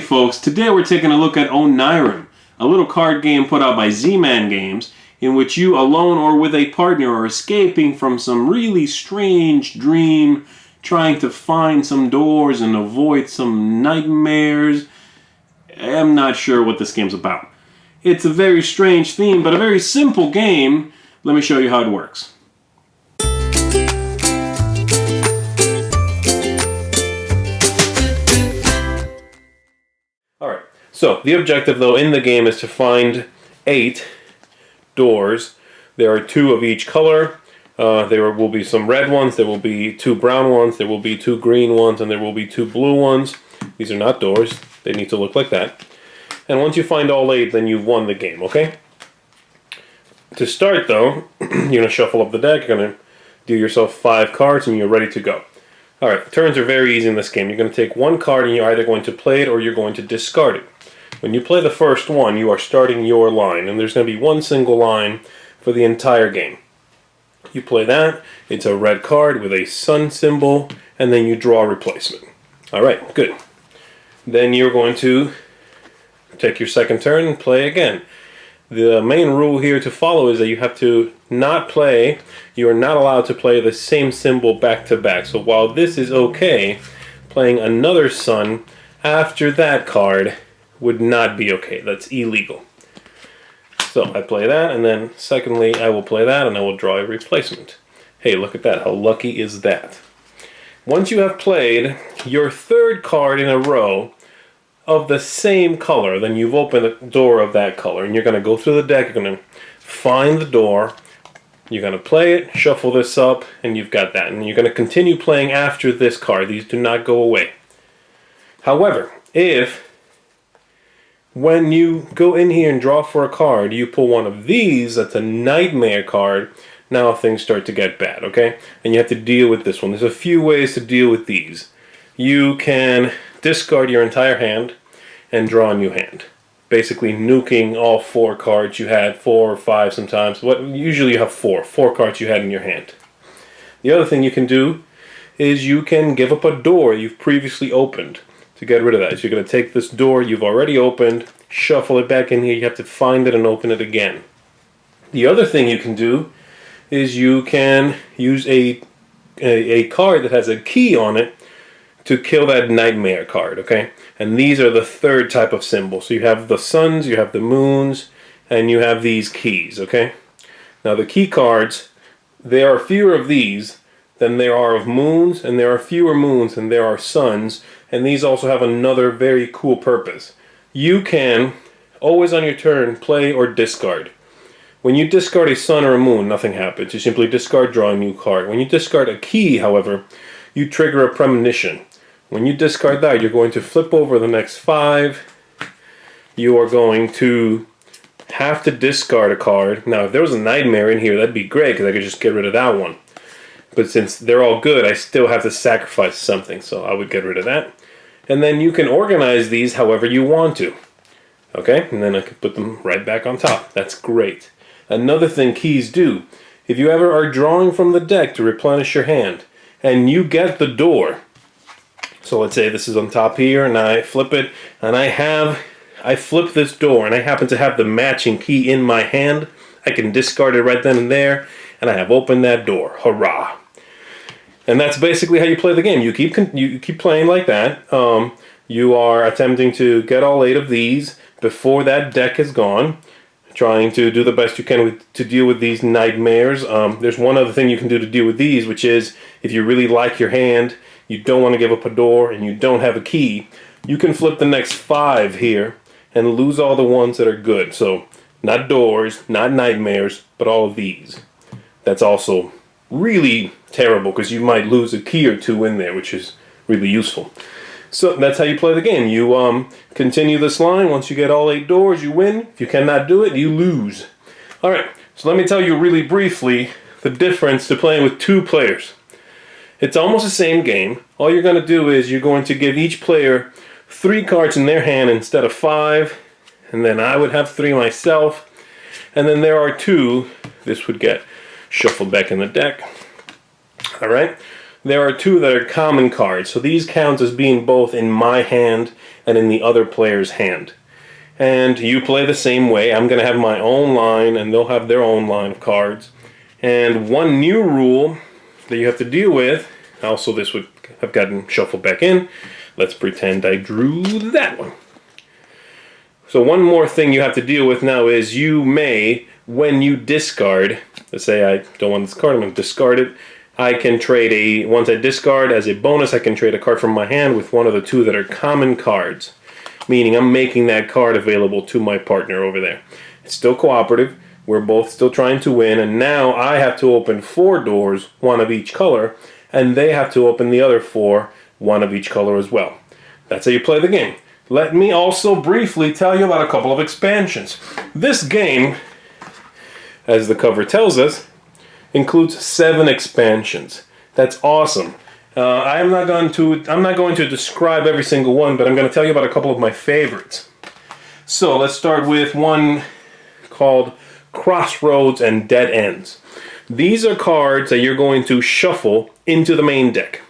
folks, today we're taking a look at Onirim, a little card game put out by Z-Man Games, in which you alone or with a partner are escaping from some really strange dream, trying to find some doors and avoid some nightmares. I'm not sure what this game's about. It's a very strange theme, but a very simple game. Let me show you how it works. Alright, so the objective though in the game is to find 8 doors. There are 2 of each color. There will be some red ones, there will be 2 brown ones, there will be 2 green ones, and there will be 2 blue ones. These are not doors, they need to look like that. And once you find all 8, then you've won the game, okay? To start though, you're going to shuffle up the deck, you're going to deal yourself 5 cards, and you're ready to go. Alright, turns are very easy in this game. You're going to take 1 card and you're either going to play it or you're going to discard it. When you play the first one, you are starting your line, and there's going to be 1 single line for the entire game. You play that, it's a red card with a sun symbol, and then you draw a replacement. Alright, good. Then you're going to take your second turn and play again. The main rule here to follow is that you have to not play, you are not allowed to play the same symbol back to back. So while this is okay, playing another sun after that card would not be okay. That's illegal. So I play that, and then secondly I will play that and I will draw a replacement. Hey, look at that. How lucky is that? Once you have played your 3rd card in a row of the same color, then you've opened a door of that color, and you're going to go through the deck, you're going to find the door, you're going to play it, shuffle this up, and you've got that. And you're going to continue playing after this card. These do not go away. However, if when you go in here and draw for a card, you pull one of these, that's a nightmare card, now things start to get bad, okay? And you have to deal with this one. There's a few ways to deal with these. You can discard your entire hand and draw a new hand. Basically nuking all 4 cards you had, 4 or 5 sometimes. Usually you have 4 cards you had in your hand. The other thing you can do is you can give up a door you've previously opened to get rid of that. So you're going to take this door you've already opened, shuffle it back in here, you have to find it and open it again. The other thing you can do is you can use a card that has a key on it to kill that nightmare card, okay? And these are the 3rd type of symbol. So you have the suns, you have the moons, and you have these keys, okay? Now the key cards, there are fewer of these than there are of moons, and there are fewer moons than there are suns, and these also have another very cool purpose. You can, always on your turn, play or discard. When you discard a sun or a moon, nothing happens. You simply discard, draw a new card. When you discard a key, however, you trigger a premonition. When you discard that, you're going to flip over the next 5. You are going to have to discard a card. Now, if there was a nightmare in here, that'd be great, because I could just get rid of that one. But since they're all good, I still have to sacrifice something, so I would get rid of that. And then you can organize these however you want to. Okay? And then I can put them right back on top. That's great. Another thing keys do, if you ever are drawing from the deck to replenish your hand, and you get the door, so let's say this is on top here, and I flip it, and I flip this door, and I happen to have the matching key in my hand. I can discard it right then and there, and I have opened that door. Hurrah! And that's basically how you play the game. You keep playing like that. You are attempting to get all 8 of these before that deck is gone, trying to do the best you can to deal with these nightmares. There's one other thing you can do to deal with these, which is if you really like your hand, you don't want to give up a door, and you don't have a key, you can flip the next 5 here and lose all the ones that are good. So not doors, not nightmares, but all of these. That's also really terrible, because you might lose a key or 2 in there, which is really useful. So that's how you play the game. You continue this line. Once you get all 8 doors, you win. If you cannot do it, you lose. Alright, so let me tell you really briefly the difference to playing with 2 players. It's almost the same game. All you're going to do is you're going to give each player 3 cards in their hand instead of 5. And then I would have 3 myself. And then there are 2. This would get shuffled back in the deck. Alright. There are 2 that are common cards. So these count as being both in my hand and in the other player's hand. And you play the same way. I'm going to have my own line, and they'll have their own line of cards. And one new rule that you have to deal with, also this would have gotten shuffled back in. Let's pretend I drew that one. So one more thing you have to deal with now is you may, when you discard, let's say I don't want this card, I'm going to discard it. I can trade once I discard, as a bonus, I can trade a card from my hand with one of the two that are common cards. Meaning I'm making that card available to my partner over there. It's still cooperative. We're both still trying to win. And now I have to open 4 doors, one of each color. And they have to open the other 4, one of each color as well. That's how you play the game. Let me also briefly tell you about a couple of expansions. This game, as the cover tells us, includes 7 expansions. That's awesome. I'm not going to describe every single one, but I'm going to tell you about a couple of my favorites. So let's start with one called Crossroads and Dead Ends. These are cards that you're going to shuffle into the main deck.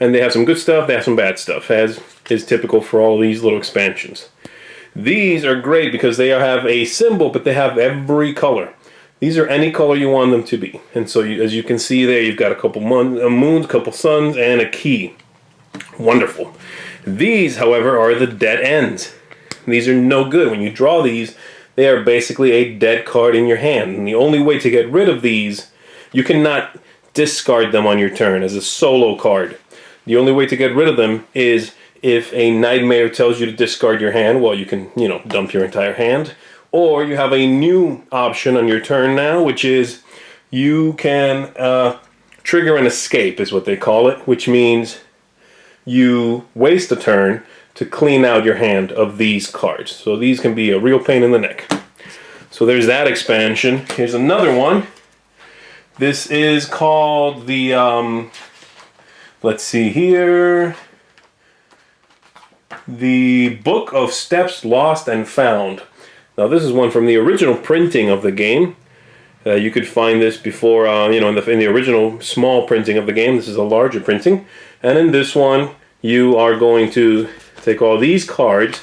And they have some good stuff, they have some bad stuff, as is typical for all these little expansions. These are great because they have a symbol, but they have every color. These are any color you want them to be. And so as you can see there, you've got a couple moons, a couple suns, and a key. Wonderful. These, however, are the dead ends. These are no good. When you draw these, they are basically a dead card in your hand. And the only way to get rid of these, you cannot discard them on your turn as a solo card. The only way to get rid of them is if a nightmare tells you to discard your hand. Well, you can, dump your entire hand. Or you have a new option on your turn now, which is you can trigger an escape, is what they call it, which means you waste a turn to clean out your hand of these cards. So these can be a real pain in the neck. So there's that expansion. Here's another one. This is called the, let's see here, the Book of Steps Lost and Found. Now this is one from the original printing of the game. You could find this before, in the original small printing of the game. This is a larger printing. And in this one, you are going to take all these cards,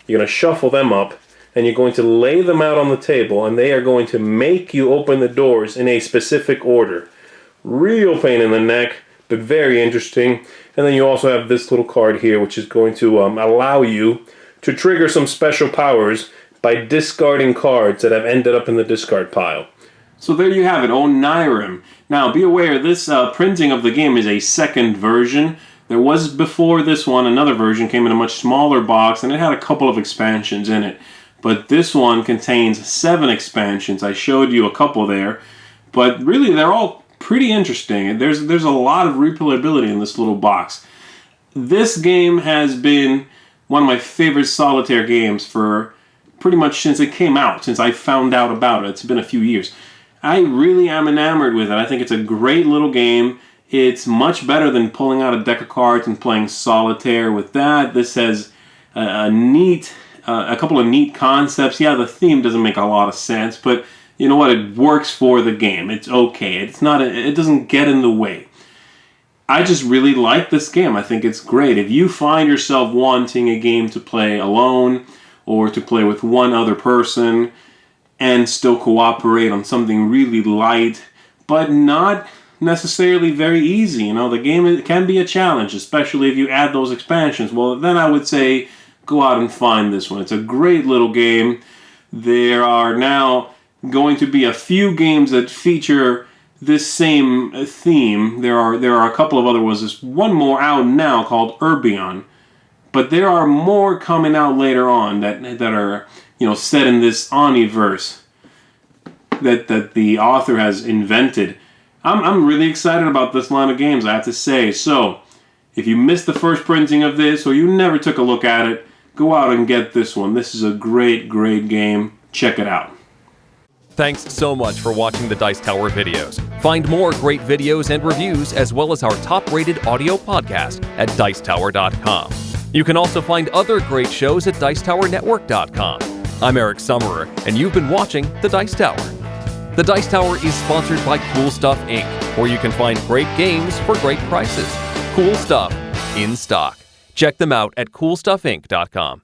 you're going to shuffle them up, and you're going to lay them out on the table, and they are going to make you open the doors in a specific order. Real pain in the neck, but very interesting. And then you also have this little card here, which is going to allow you to trigger some special powers by discarding cards that have ended up in the discard pile. So there you have it, Onirim. Now be aware, this printing of the game is a second version. There was before this one, another version came in a much smaller box, and it had a couple of expansions in it. But this one contains 7 expansions. I showed you a couple there, but really they're all pretty interesting. There's a lot of replayability in this little box. This game has been one of my favorite solitaire games for pretty much since it came out, since I found out about it. It's been a few years. I really am enamored with it. I think it's a great little game. It's much better than pulling out a deck of cards and playing solitaire with that. This has a couple of neat concepts. Yeah, the theme doesn't make a lot of sense, but you know what? It works for the game. It's okay. It doesn't get in the way. I just really like this game. I think it's great. If you find yourself wanting a game to play alone or to play with one other person and still cooperate on something really light, but not necessarily very easy. The game can be a challenge, especially if you add those expansions. Well, then I would say go out and find this one. It's a great little game. There are now going to be a few games that feature this same theme. There are a couple of other ones. There's one more out now called Urbion. But there are more coming out later on that are set in this Oniverse that the author has invented. I'm really excited about this line of games, I have to say. So, if you missed the first printing of this or you never took a look at it, go out and get this one. This is a great, great game. Check it out. Thanks so much for watching the Dice Tower videos. Find more great videos and reviews as well as our top-rated audio podcast at Dicetower.com. You can also find other great shows at Dicetowernetwork.com. I'm Eric Summerer, and you've been watching The Dice Tower. The Dice Tower is sponsored by Cool Stuff Inc., where you can find great games for great prices. Cool stuff in stock. Check them out at CoolStuffInc.com.